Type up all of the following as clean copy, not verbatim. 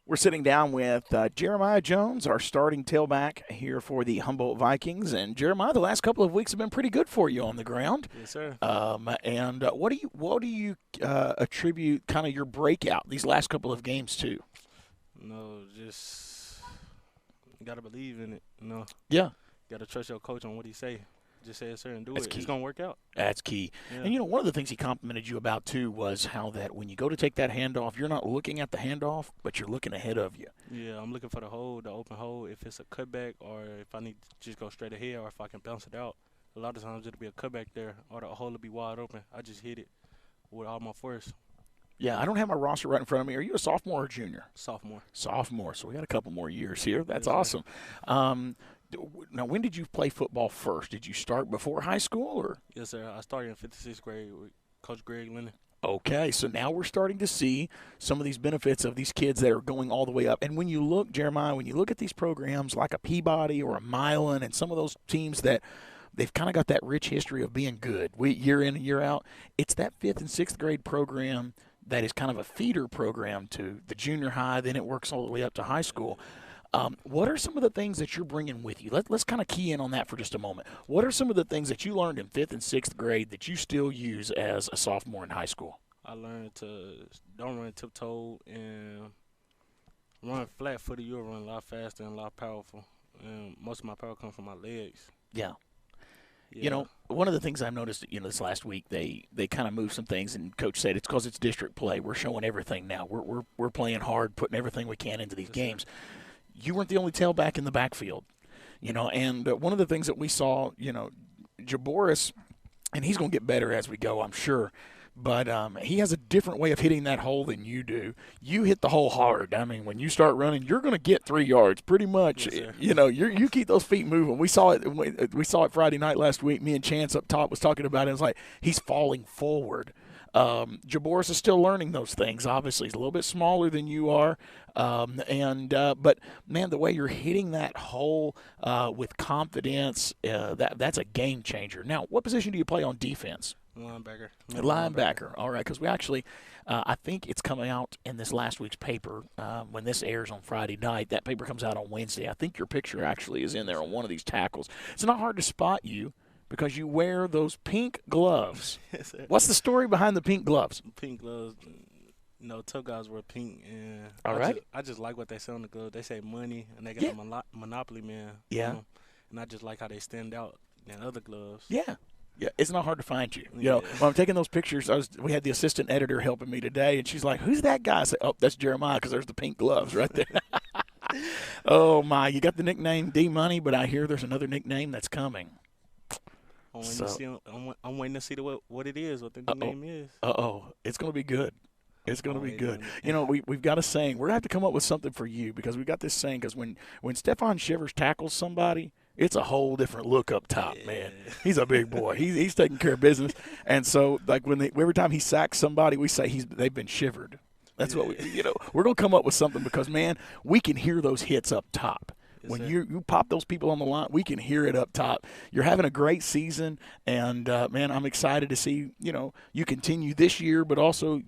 We're sitting down with Jeremiah Jones, our starting tailback here for the Humboldt Vikings. And Jeremiah, the last couple of weeks have been pretty good for you on the ground. Yes, sir. And what do you attribute kind of your breakout these last couple of games to? No, just you gotta believe in it. Yeah, Gotta trust your coach on what he say. Just say yes, sir, and do that's it. key. It's gonna work out. That's key. Yeah. And one of the things he complimented you about too was how that when you go to take that handoff, you're not looking at the handoff, but you're looking ahead of you. Yeah, I'm looking for the open hole. If it's a cutback, or if I need to just go straight ahead, or if I can bounce it out. A lot of times it'll be a cutback there, or the hole will be wide open. I just hit it with all my force. Yeah, I don't have my roster right in front of me. Are you a sophomore or junior? Sophomore. Sophomore, so we got a couple more years here. That's Yes, sir. awesome. Now, when did you play football first? Did you start before high school, or? Yes, sir. I started in 56th grade with Coach Greg Lennon. Okay, so now we're starting to see some of these benefits of these kids that are going all the way up. And when you look, Jeremiah, when you look at these programs like a Peabody or a Milan and some of those teams that they've kind of got that rich history of being good year in and year out, it's that 5th and 6th grade program that is kind of a feeder program to the junior high, then it works all the way up to high school. What are some of the things that you're bringing with you? Let's kind of key in on that for just a moment. What are some of the things that you learned in 5th and 6th grade that you still use as a sophomore in high school? I learned to don't run tiptoe and run flat footed. You'll run a lot faster and a lot powerful. And most of my power comes from my legs. Yeah. Yeah. One of the things I've noticed, this last week, they kind of moved some things, and Coach said it's because it's district play. We're showing everything now. We're playing hard, putting everything we can into these Yes, games. You weren't the only tailback in the backfield, and one of the things that we saw, Jaboris, and he's going to get better as we go, I'm sure, but he has a different way of hitting that hole than you do. You hit the hole hard. I mean, when you start running, you're going to get 3 yards pretty much. Yes, sir. You keep those feet moving. We saw it. We saw it Friday night last week. Me and Chance up top was talking about it. It's like he's falling forward. Jaboris is still learning those things. Obviously, he's a little bit smaller than you are, but man, the way you're hitting that hole with confidence, that's a game changer. Now, what position do you play on defense? Linebacker. Linebacker. All right, because we actually, I think it's coming out in this last week's paper when this airs on Friday night. That paper comes out on Wednesday. I think your picture actually is in there on one of these tackles. It's not hard to spot you because you wear those pink gloves. Yes, sir. What's the story behind the pink gloves? Pink gloves. Tough guys wear pink, and All right. I just like what they say on the gloves. They say money, and they got Yeah. the Monopoly man. Yeah. And I just like how they stand out than other gloves. Yeah. Yeah, it's not hard to find you. Yeah. When I'm taking those pictures, we had the assistant editor helping me today, and she's like, "Who's that guy?" I said, "Oh, that's Jeremiah, because there's the pink gloves right there." Oh my, you got the nickname D Money, but I hear there's another nickname that's coming. I'm waiting So- to see. I'm waiting to see what it is, what the new name is. It's going to be good. It's going to be Oh, good. yeah. We've got a saying. We're going to have to come up with something for you because we got this saying. Because when Stephon Shivers tackles somebody, it's a whole different look up top, man. He's a big boy. He's taking care of business. And so, like every time he sacks somebody, we say they've been shivered. That's what we're going to come up with something because, man, we can hear those hits up top. Yes, When sir. you pop those people on the line, we can hear it up top. You're having a great season, and, man, I'm excited to see, you continue this year, but also,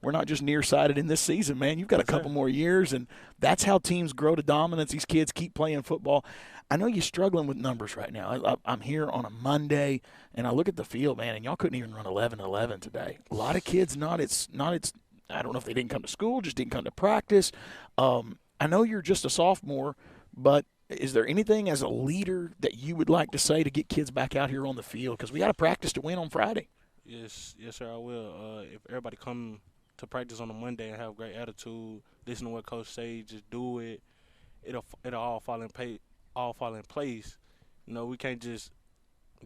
we're not just nearsighted in this season, man. You've got a Yes, sir. couple more years, and that's how teams grow to dominance. These kids keep playing football. I know you're struggling with numbers right now. I'm here on a Monday, and I look at the field, man, and y'all couldn't even run 11-11 today. A lot of kids I don't know if they didn't come to school, just didn't come to practice. I know you're just a sophomore, but is there anything as a leader that you would like to say to get kids back out here on the field? Because we got to practice to win on Friday. Yes, sir. I will. If everybody come to practice on a Monday and have a great attitude, listen to what Coach say, just do it. It'll all fall in place. We can't just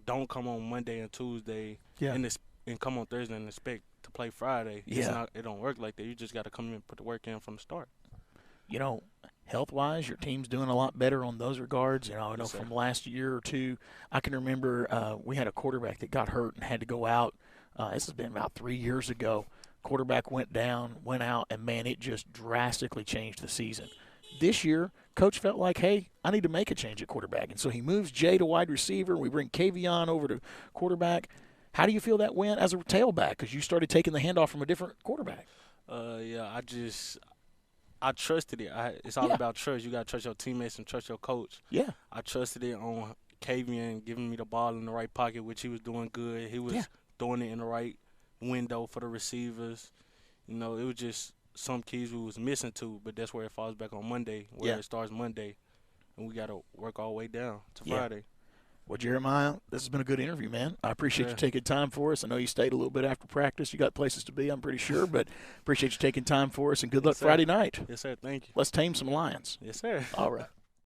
don't come on Monday and Tuesday Yeah. and come on Thursday and expect to play Friday. Yeah. It don't work like that. You just got to come in and put the work in from the start. Health-wise, your team's doing a lot better on those regards. I know Yes, sir. from last year or two, I can remember we had a quarterback that got hurt and had to go out. This has been about 3 years ago. Quarterback went out, and, man, it just drastically changed the season. This year, Coach felt like, hey, I need to make a change at quarterback. And so he moves Jay to wide receiver. We bring Kavion over to quarterback. How do you feel that went as a tailback? Because you started taking the handoff from a different quarterback. Yeah, I trusted it. It's all Yeah. about trust. You got to trust your teammates and trust your coach. Yeah. I trusted it on Kavian giving me the ball in the right pocket, which he was doing good. He was Yeah. throwing it in the right window for the receivers. You know, it was just some keys we was missing too, but that's where it falls back on Monday, where Yeah. it starts Monday, and we got to work all the way down to Yeah. Friday. Well, Jeremiah, this has been a good interview, man. I appreciate Yeah. you taking time for us. I know you stayed a little bit after practice. You got places to be, I'm pretty sure, but appreciate you taking time for us, and good luck Yes, sir. Friday night. Yes, sir. Thank you. Let's tame some lions. Yes, sir. All right.